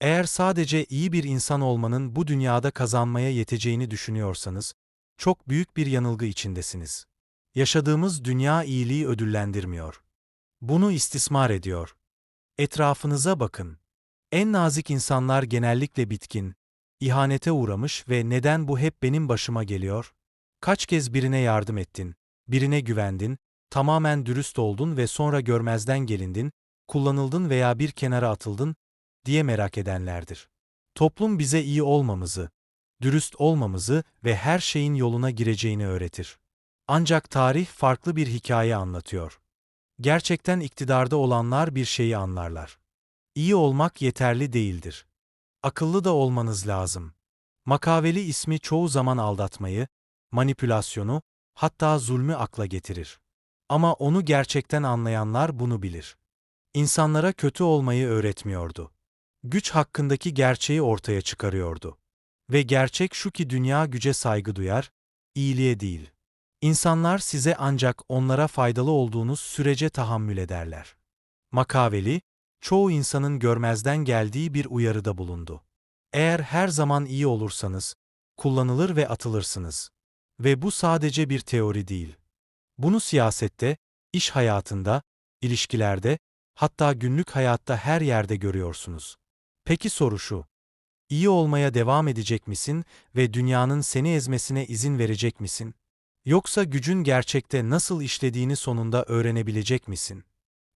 Eğer sadece iyi bir insan olmanın bu dünyada kazanmaya yeteceğini düşünüyorsanız, çok büyük bir yanılgı içindesiniz. Yaşadığımız dünya iyiliği ödüllendirmiyor. Bunu istismar ediyor. Etrafınıza bakın. En nazik insanlar genellikle bitkin, ihanete uğramış ve neden bu hep benim başıma geliyor? Kaç kez birine yardım ettin, birine güvendin, tamamen dürüst oldun ve sonra görmezden gelindin, kullanıldın veya bir kenara atıldın diye merak edenlerdir. Toplum bize iyi olmamızı, dürüst olmamızı ve her şeyin yoluna gireceğini öğretir. Ancak tarih farklı bir hikaye anlatıyor. Gerçekten iktidarda olanlar bir şeyi anlarlar. İyi olmak yeterli değildir. Akıllı da olmanız lazım. Makaveli ismi çoğu zaman aldatmayı, manipülasyonu, hatta zulmü akla getirir. Ama onu gerçekten anlayanlar bunu bilir. İnsanlara kötü olmayı öğretmiyordu. Güç hakkındaki gerçeği ortaya çıkarıyordu. Ve gerçek şu ki dünya güce saygı duyar, iyiliğe değil. İnsanlar size ancak onlara faydalı olduğunuz sürece tahammül ederler. Makaveli, çoğu insanın görmezden geldiği bir uyarıda bulundu. Eğer her zaman iyi olursanız, kullanılır ve atılırsınız. Ve bu sadece bir teori değil. Bunu siyasette, iş hayatında, ilişkilerde, hatta günlük hayatta her yerde görüyorsunuz. Peki soru şu: İyi olmaya devam edecek misin ve dünyanın seni ezmesine izin verecek misin? Yoksa gücün gerçekte nasıl işlediğini sonunda öğrenebilecek misin?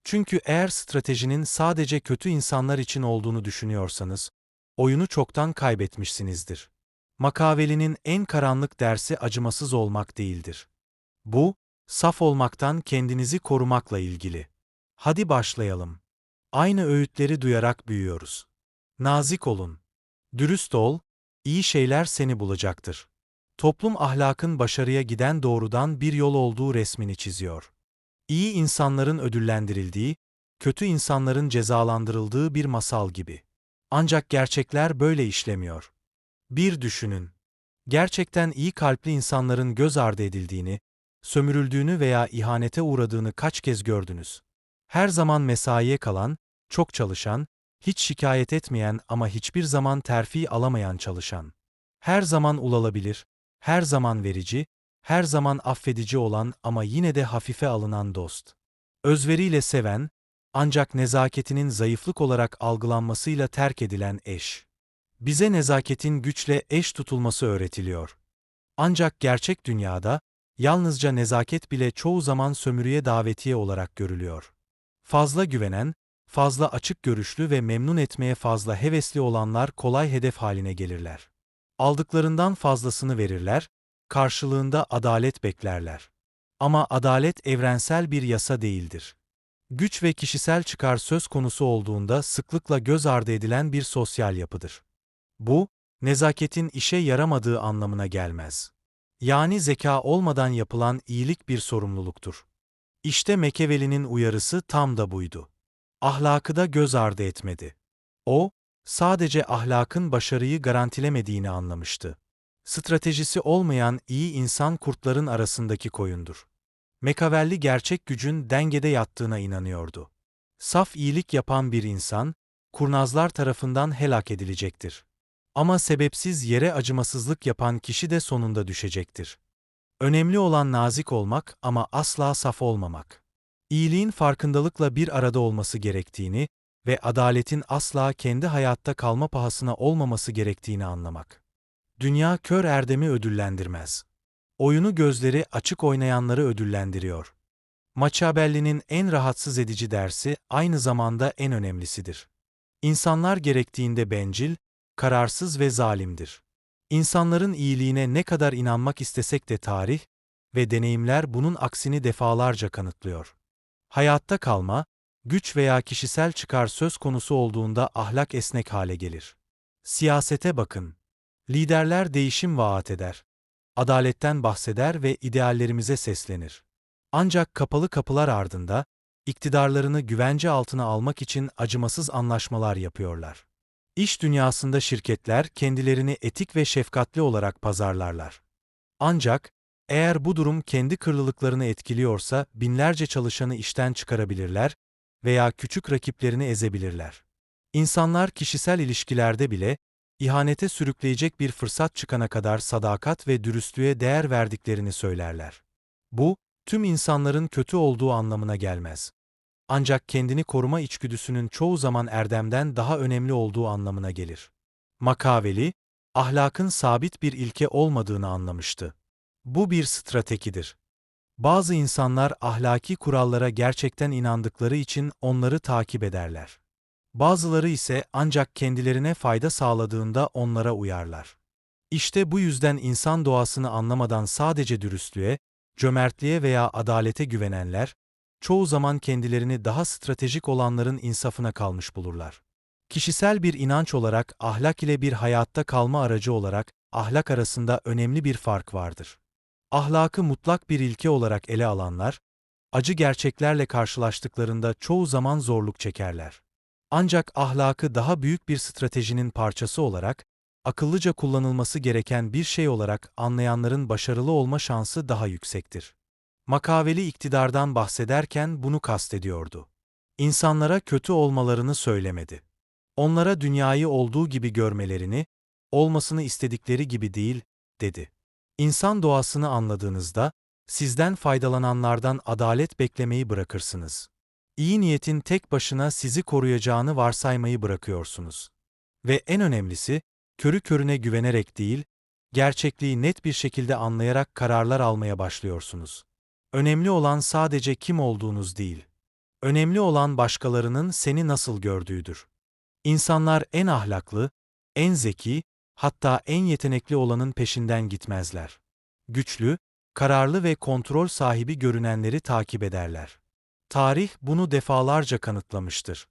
Çünkü eğer stratejinin sadece kötü insanlar için olduğunu düşünüyorsanız, oyunu çoktan kaybetmişsinizdir. Machiavelli'nin en karanlık dersi acımasız olmak değildir. Bu, saf olmaktan kendinizi korumakla ilgili. Hadi başlayalım. Aynı öğütleri duyarak büyüyoruz. Nazik olun. Dürüst ol, iyi şeyler seni bulacaktır. Toplum ahlakın başarıya giden doğrudan bir yol olduğu resmini çiziyor. İyi insanların ödüllendirildiği, kötü insanların cezalandırıldığı bir masal gibi. Ancak gerçekler böyle işlemiyor. Bir düşünün. Gerçekten iyi kalpli insanların göz ardı edildiğini, sömürüldüğünü veya ihanete uğradığını kaç kez gördünüz? Her zaman mesaiye kalan, çok çalışan, hiç şikayet etmeyen ama hiçbir zaman terfi alamayan çalışan. Her zaman ulaşılabilir, her zaman verici, her zaman affedici olan ama yine de hafife alınan dost. Özveriyle seven, ancak nezaketinin zayıflık olarak algılanmasıyla terk edilen eş. Bize nezaketin güçle eş tutulması öğretiliyor. Ancak gerçek dünyada, yalnızca nezaket bile çoğu zaman sömürüye davetiye olarak görülüyor. Fazla güvenen, fazla açık görüşlü ve memnun etmeye fazla hevesli olanlar kolay hedef haline gelirler. Aldıklarından fazlasını verirler, karşılığında adalet beklerler. Ama adalet evrensel bir yasa değildir. Güç ve kişisel çıkar söz konusu olduğunda sıklıkla göz ardı edilen bir sosyal yapıdır. Bu, nezaketin işe yaramadığı anlamına gelmez. Yani zeka olmadan yapılan iyilik bir sorumluluktur. İşte Machiavelli'nin uyarısı tam da buydu. Ahlakı da göz ardı etmedi. O, sadece ahlakın başarıyı garantilemediğini anlamıştı. Stratejisi olmayan iyi insan kurtların arasındaki koyundur. Machiavelli gerçek gücün dengede yattığına inanıyordu. Saf iyilik yapan bir insan, kurnazlar tarafından helak edilecektir. Ama sebepsiz yere acımasızlık yapan kişi de sonunda düşecektir. Önemli olan nazik olmak ama asla saf olmamak. İyiliğin farkındalıkla bir arada olması gerektiğini ve adaletin asla kendi hayatta kalma pahasına olmaması gerektiğini anlamak. Dünya kör erdemi ödüllendirmez. Oyunu gözleri açık oynayanları ödüllendiriyor. Machiavelli'nin en rahatsız edici dersi aynı zamanda en önemlisidir. İnsanlar gerektiğinde bencil, kararsız ve zalimdir. İnsanların iyiliğine ne kadar inanmak istesek de tarih ve deneyimler bunun aksini defalarca kanıtlıyor. Hayatta kalma, güç veya kişisel çıkar söz konusu olduğunda ahlak esnek hale gelir. Siyasete bakın. Liderler değişim vaat eder. Adaletten bahseder ve ideallerimize seslenir. Ancak kapalı kapılar ardında, iktidarlarını güvence altına almak için acımasız anlaşmalar yapıyorlar. İş dünyasında şirketler kendilerini etik ve şefkatli olarak pazarlarlar. Ancak, eğer bu durum kendi kırlılıklarını etkiliyorsa binlerce çalışanı işten çıkarabilirler veya küçük rakiplerini ezebilirler. İnsanlar kişisel ilişkilerde bile, ihanete sürükleyecek bir fırsat çıkana kadar sadakat ve dürüstlüğe değer verdiklerini söylerler. Bu, tüm insanların kötü olduğu anlamına gelmez. Ancak kendini koruma içgüdüsünün çoğu zaman erdemden daha önemli olduğu anlamına gelir. Makaveli, ahlakın sabit bir ilke olmadığını anlamıştı. Bu bir stratejidir. Bazı insanlar ahlaki kurallara gerçekten inandıkları için onları takip ederler. Bazıları ise ancak kendilerine fayda sağladığında onlara uyarlar. İşte bu yüzden insan doğasını anlamadan sadece dürüstlüğe, cömertliğe veya adalete güvenenler, çoğu zaman kendilerini daha stratejik olanların insafına kalmış bulurlar. Kişisel bir inanç olarak ahlak ile bir hayatta kalma aracı olarak ahlak arasında önemli bir fark vardır. Ahlakı mutlak bir ilke olarak ele alanlar, acı gerçeklerle karşılaştıklarında çoğu zaman zorluk çekerler. Ancak ahlakı daha büyük bir stratejinin parçası olarak, akıllıca kullanılması gereken bir şey olarak anlayanların başarılı olma şansı daha yüksektir. Makaveli iktidardan bahsederken bunu kastediyordu. İnsanlara kötü olmalarını söylemedi. Onlara dünyayı olduğu gibi görmelerini, olmasını istedikleri gibi değil, dedi. İnsan doğasını anladığınızda, sizden faydalananlardan adalet beklemeyi bırakırsınız. İyi niyetin tek başına sizi koruyacağını varsaymayı bırakıyorsunuz. Ve en önemlisi, körü körüne güvenerek değil, gerçekliği net bir şekilde anlayarak kararlar almaya başlıyorsunuz. Önemli olan sadece kim olduğunuz değil. Önemli olan başkalarının seni nasıl gördüğüdür. İnsanlar en ahlaklı, en zeki, hatta en yetenekli olanın peşinden gitmezler. Güçlü, kararlı ve kontrol sahibi görünenleri takip ederler. Tarih bunu defalarca kanıtlamıştır.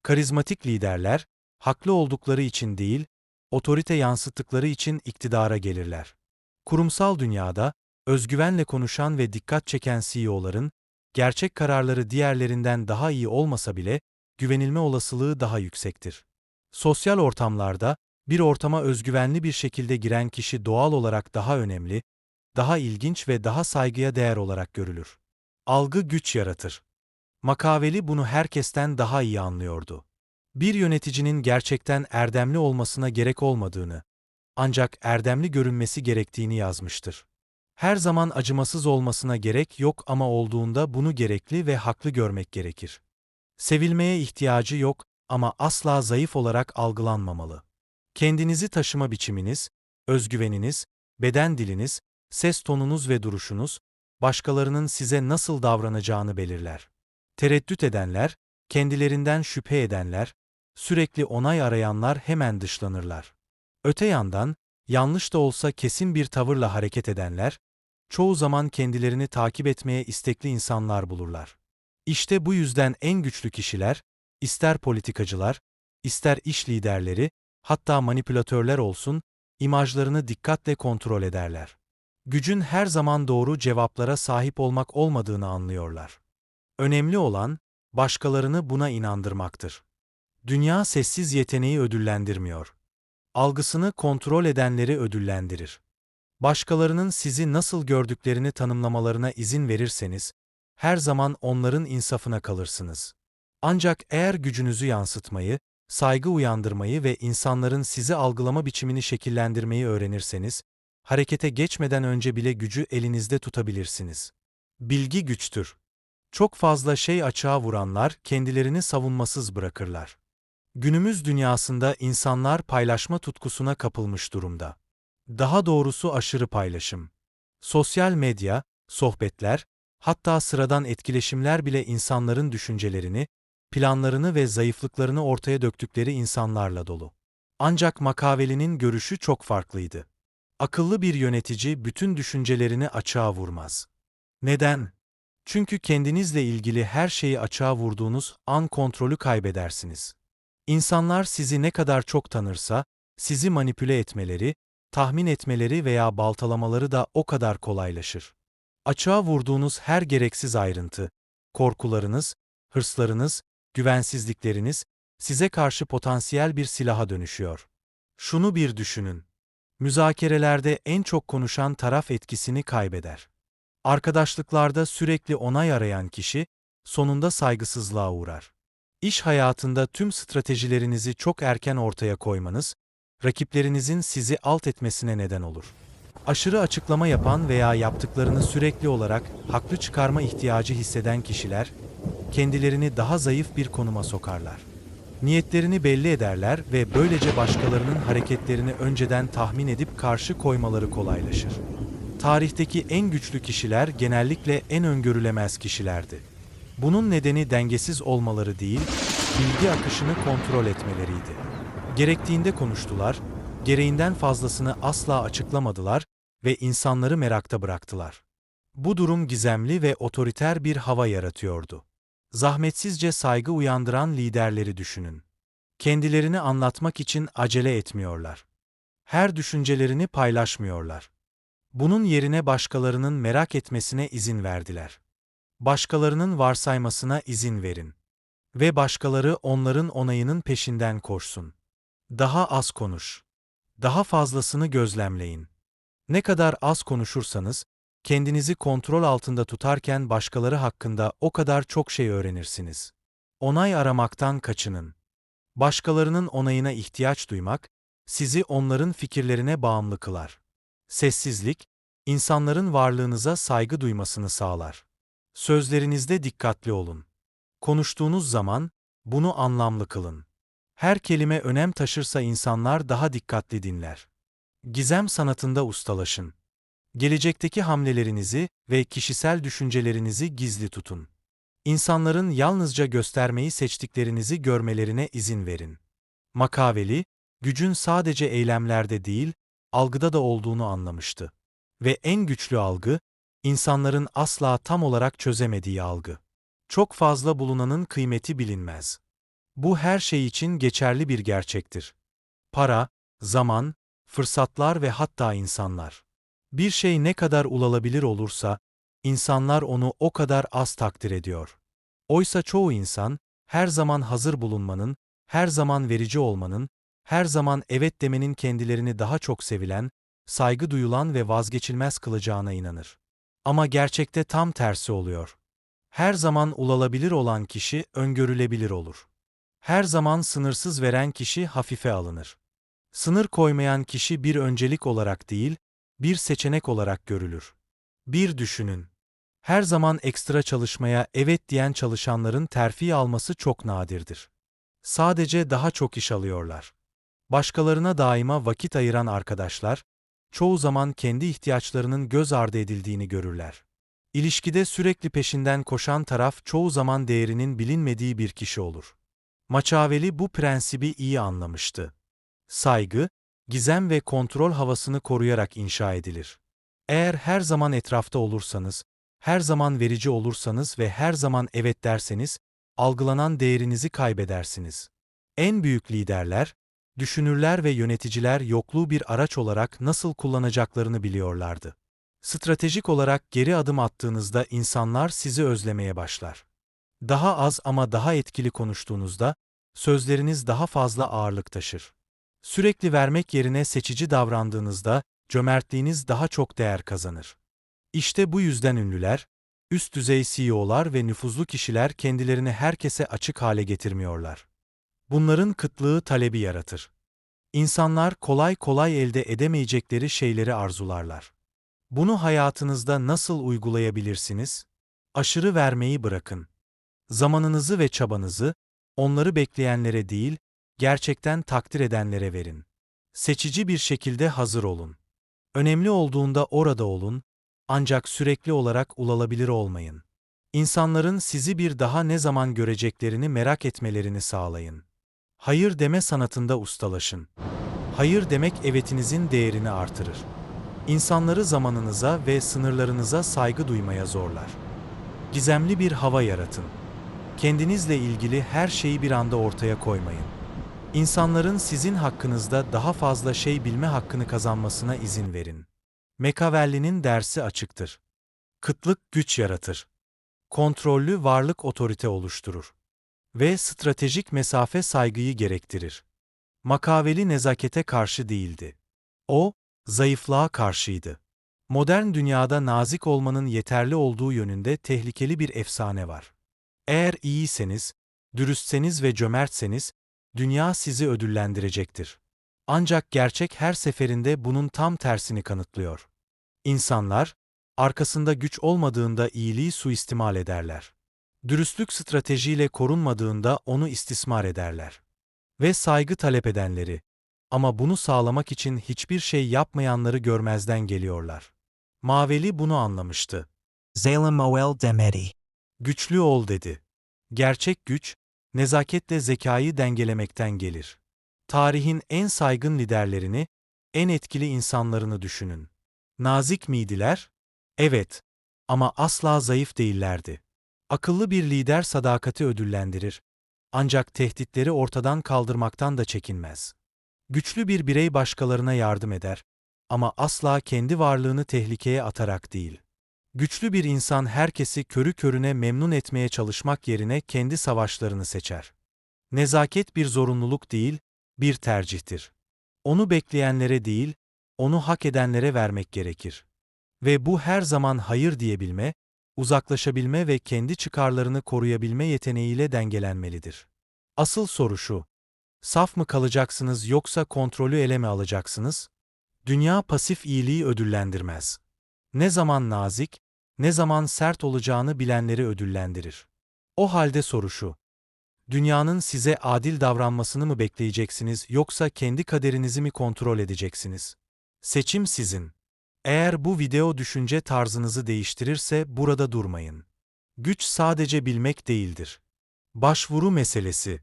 Karizmatik liderler, haklı oldukları için değil, otorite yansıttıkları için iktidara gelirler. Kurumsal dünyada, özgüvenle konuşan ve dikkat çeken CEO'ların, gerçek kararları diğerlerinden daha iyi olmasa bile, güvenilme olasılığı daha yüksektir. Sosyal ortamlarda, bir ortama özgüvenli bir şekilde giren kişi doğal olarak daha önemli, daha ilginç ve daha saygıya değer olarak görülür. Algı güç yaratır. Makaveli bunu herkesten daha iyi anlıyordu. Bir yöneticinin gerçekten erdemli olmasına gerek olmadığını, ancak erdemli görünmesi gerektiğini yazmıştır. Her zaman acımasız olmasına gerek yok ama olduğunda bunu gerekli ve haklı görmek gerekir. Sevilmeye ihtiyacı yok ama asla zayıf olarak algılanmamalı. Kendinizi taşıma biçiminiz, özgüveniniz, beden diliniz, ses tonunuz ve duruşunuz, başkalarının size nasıl davranacağını belirler. Tereddüt edenler, kendilerinden şüphe edenler, sürekli onay arayanlar hemen dışlanırlar. Öte yandan, yanlış da olsa kesin bir tavırla hareket edenler, çoğu zaman kendilerini takip etmeye istekli insanlar bulurlar. İşte bu yüzden en güçlü kişiler, ister politikacılar, ister iş liderleri, hatta manipülatörler olsun, imajlarını dikkatle kontrol ederler. Gücün her zaman doğru cevaplara sahip olmak olmadığını anlıyorlar. Önemli olan, başkalarını buna inandırmaktır. Dünya sessiz yeteneği ödüllendirmiyor. Algısını kontrol edenleri ödüllendirir. Başkalarının sizi nasıl gördüklerini tanımlamalarına izin verirseniz, her zaman onların insafına kalırsınız. Ancak eğer gücünüzü yansıtmayı, saygı uyandırmayı ve insanların sizi algılama biçimini şekillendirmeyi öğrenirseniz, harekete geçmeden önce bile gücü elinizde tutabilirsiniz. Bilgi güçtür. Çok fazla şey açığa vuranlar kendilerini savunmasız bırakırlar. Günümüz dünyasında insanlar paylaşma tutkusuna kapılmış durumda. Daha doğrusu aşırı paylaşım. Sosyal medya, sohbetler, hatta sıradan etkileşimler bile insanların düşüncelerini, planlarını ve zayıflıklarını ortaya döktükleri insanlarla dolu. Ancak Machiavelli'nin görüşü çok farklıydı. Akıllı bir yönetici bütün düşüncelerini açığa vurmaz. Neden? Çünkü kendinizle ilgili her şeyi açığa vurduğunuz an kontrolü kaybedersiniz. İnsanlar sizi ne kadar çok tanırsa, sizi manipüle etmeleri, tahmin etmeleri veya baltalamaları da o kadar kolaylaşır. Açığa vurduğunuz her gereksiz ayrıntı, korkularınız, hırslarınız, güvensizlikleriniz, size karşı potansiyel bir silaha dönüşüyor. Şunu bir düşünün. Müzakerelerde en çok konuşan taraf etkisini kaybeder. Arkadaşlıklarda sürekli onay arayan kişi, sonunda saygısızlığa uğrar. İş hayatında tüm stratejilerinizi çok erken ortaya koymanız, rakiplerinizin sizi alt etmesine neden olur. Aşırı açıklama yapan veya yaptıklarını sürekli olarak haklı çıkarma ihtiyacı hisseden kişiler, kendilerini daha zayıf bir konuma sokarlar. Niyetlerini belli ederler ve böylece başkalarının hareketlerini önceden tahmin edip karşı koymaları kolaylaşır. Tarihteki en güçlü kişiler genellikle en öngörülemez kişilerdi. Bunun nedeni dengesiz olmaları değil, bilgi akışını kontrol etmeleriydi. Gerektiğinde konuştular, gereğinden fazlasını asla açıklamadılar ve insanları merakta bıraktılar. Bu durum gizemli ve otoriter bir hava yaratıyordu. Zahmetsizce saygı uyandıran liderleri düşünün. Kendilerini anlatmak için acele etmiyorlar. Her düşüncelerini paylaşmıyorlar. Bunun yerine başkalarının merak etmesine izin verdiler. Başkalarının varsaymasına izin verin. Ve başkaları onların onayının peşinden koşsun. Daha az konuş. Daha fazlasını gözlemleyin. Ne kadar az konuşursanız, kendinizi kontrol altında tutarken başkaları hakkında o kadar çok şey öğrenirsiniz. Onay aramaktan kaçının. Başkalarının onayına ihtiyaç duymak, sizi onların fikirlerine bağımlı kılar. Sessizlik, insanların varlığınıza saygı duymasını sağlar. Sözlerinizde dikkatli olun. Konuştuğunuz zaman, bunu anlamlı kılın. Her kelime önem taşırsa insanlar daha dikkatli dinler. Gizem sanatında ustalaşın. Gelecekteki hamlelerinizi ve kişisel düşüncelerinizi gizli tutun. İnsanların yalnızca göstermeyi seçtiklerinizi görmelerine izin verin. Machiavelli, gücün sadece eylemlerde değil, algıda da olduğunu anlamıştı. Ve en güçlü algı, insanların asla tam olarak çözemediği algı. Çok fazla bulunanın kıymeti bilinmez. Bu her şey için geçerli bir gerçektir. Para, zaman, fırsatlar ve hatta insanlar. Bir şey ne kadar ulaşılabilir olursa, insanlar onu o kadar az takdir ediyor. Oysa çoğu insan, her zaman hazır bulunmanın, her zaman verici olmanın, her zaman evet demenin kendilerini daha çok sevilen, saygı duyulan ve vazgeçilmez kılacağına inanır. Ama gerçekte tam tersi oluyor. Her zaman ulaşılabilir olan kişi öngörülebilir olur. Her zaman sınırsız veren kişi hafife alınır. Sınır koymayan kişi bir öncelik olarak değil, bir seçenek olarak görülür. Bir düşünün. Her zaman ekstra çalışmaya evet diyen çalışanların terfi alması çok nadirdir. Sadece daha çok iş alıyorlar. Başkalarına daima vakit ayıran arkadaşlar, çoğu zaman kendi ihtiyaçlarının göz ardı edildiğini görürler. İlişkide sürekli peşinden koşan taraf çoğu zaman değerinin bilinmediği bir kişi olur. Machiavelli bu prensibi iyi anlamıştı. Saygı, gizem ve kontrol havasını koruyarak inşa edilir. Eğer her zaman etrafta olursanız, her zaman verici olursanız ve her zaman evet derseniz, algılanan değerinizi kaybedersiniz. En büyük liderler, düşünürler ve yöneticiler yokluğu bir araç olarak nasıl kullanacaklarını biliyorlardı. Stratejik olarak geri adım attığınızda insanlar sizi özlemeye başlar. Daha az ama daha etkili konuştuğunuzda, sözleriniz daha fazla ağırlık taşır. Sürekli vermek yerine seçici davrandığınızda, cömertliğiniz daha çok değer kazanır. İşte bu yüzden ünlüler, üst düzey CEO'lar ve nüfuzlu kişiler kendilerini herkese açık hale getirmiyorlar. Bunların kıtlığı talebi yaratır. İnsanlar kolay kolay elde edemeyecekleri şeyleri arzularlar. Bunu hayatınızda nasıl uygulayabilirsiniz? Aşırı vermeyi bırakın. Zamanınızı ve çabanızı, onları bekleyenlere değil, gerçekten takdir edenlere verin. Seçici bir şekilde hazır olun. Önemli olduğunda orada olun, ancak sürekli olarak ulaşılabilir olmayın. İnsanların sizi bir daha ne zaman göreceklerini merak etmelerini sağlayın. Hayır deme sanatında ustalaşın. Hayır demek evetinizin değerini artırır. İnsanları zamanınıza ve sınırlarınıza saygı duymaya zorlar. Gizemli bir hava yaratın. Kendinizle ilgili her şeyi bir anda ortaya koymayın. İnsanların sizin hakkınızda daha fazla şey bilme hakkını kazanmasına izin verin. Machiavelli'nin dersi açıktır. Kıtlık güç yaratır. Kontrollü varlık otorite oluşturur. Ve stratejik mesafe saygıyı gerektirir. Machiavelli nezakete karşı değildi. O, zayıflığa karşıydı. Modern dünyada nazik olmanın yeterli olduğu yönünde tehlikeli bir efsane var. Eğer iyiyseniz, Dürüstseniz ve cömertseniz, dünya sizi ödüllendirecektir. Ancak gerçek her seferinde bunun tam tersini kanıtlıyor. İnsanlar, arkasında güç olmadığında iyiliği suistimal ederler. Dürüstlük stratejiyle korunmadığında onu istismar ederler. Ve saygı talep edenleri, ama bunu sağlamak için hiçbir şey yapmayanları görmezden geliyorlar. Maveli bunu anlamıştı. Zalem Oel Demedi. Güçlü ol dedi. Gerçek güç, nezaketle zekayı dengelemekten gelir. Tarihin en saygın liderlerini, en etkili insanlarını düşünün. Nazik miydiler? Evet. Ama asla zayıf değillerdi. Akıllı bir lider sadakati ödüllendirir. Ancak tehditleri ortadan kaldırmaktan da çekinmez. Güçlü bir birey başkalarına yardım eder. Ama asla kendi varlığını tehlikeye atarak değil. Güçlü bir insan herkesi körü körüne memnun etmeye çalışmak yerine kendi savaşlarını seçer. Nezaket bir zorunluluk değil, bir tercihtir. Onu bekleyenlere değil, onu hak edenlere vermek gerekir. Ve bu her zaman hayır diyebilme, uzaklaşabilme ve kendi çıkarlarını koruyabilme yeteneğiyle dengelenmelidir. Asıl soru şu: saf mı kalacaksınız yoksa kontrolü ele mi alacaksınız? Dünya pasif iyiliği ödüllendirmez. Ne zaman nazik, ne zaman sert olacağını bilenleri ödüllendirir. O halde soru şu: dünyanın size adil davranmasını mı bekleyeceksiniz yoksa kendi kaderinizi mi kontrol edeceksiniz? Seçim sizin. Eğer bu video düşünce tarzınızı değiştirirse burada durmayın. Güç sadece bilmek değildir. Başvuru meselesi.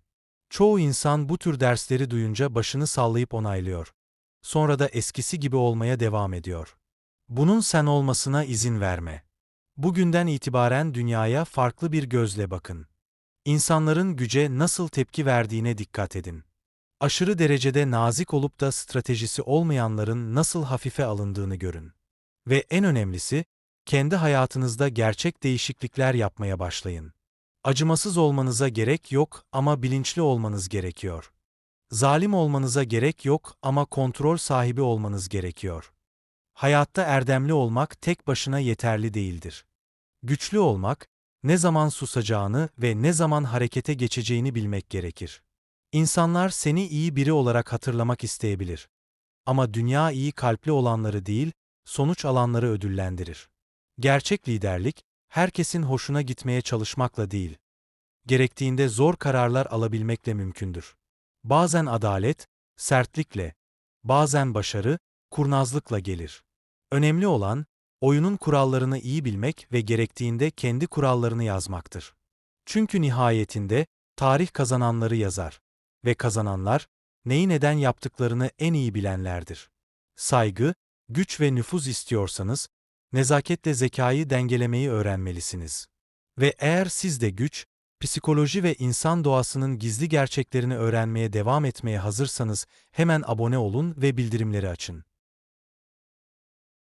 Çoğu insan bu tür dersleri duyunca başını sallayıp onaylıyor. Sonra da eskisi gibi olmaya devam ediyor. Bunun sen olmasına izin verme. Bugünden itibaren dünyaya farklı bir gözle bakın. İnsanların güce nasıl tepki verdiğine dikkat edin. Aşırı derecede nazik olup da stratejisi olmayanların nasıl hafife alındığını görün. Ve en önemlisi, kendi hayatınızda gerçek değişiklikler yapmaya başlayın. Acımasız olmanıza gerek yok ama bilinçli olmanız gerekiyor. Zalim olmanıza gerek yok ama kontrol sahibi olmanız gerekiyor. Hayatta erdemli olmak tek başına yeterli değildir. Güçlü olmak, ne zaman susacağını ve ne zaman harekete geçeceğini bilmek gerekir. İnsanlar seni iyi biri olarak hatırlamak isteyebilir. Ama dünya iyi kalpli olanları değil, sonuç alanları ödüllendirir. Gerçek liderlik, herkesin hoşuna gitmeye çalışmakla değil, gerektiğinde zor kararlar alabilmekle mümkündür. Bazen adalet, sertlikle, bazen başarı, kurnazlıkla gelir. Önemli olan, oyunun kurallarını iyi bilmek ve gerektiğinde kendi kurallarını yazmaktır. Çünkü nihayetinde, tarih kazananları yazar. Ve kazananlar, neyi neden yaptıklarını en iyi bilenlerdir. Saygı, güç ve nüfuz istiyorsanız, nezaketle zekayı dengelemeyi öğrenmelisiniz. Ve eğer siz de güç, psikoloji ve insan doğasının gizli gerçeklerini öğrenmeye devam etmeye hazırsanız hemen abone olun ve bildirimleri açın.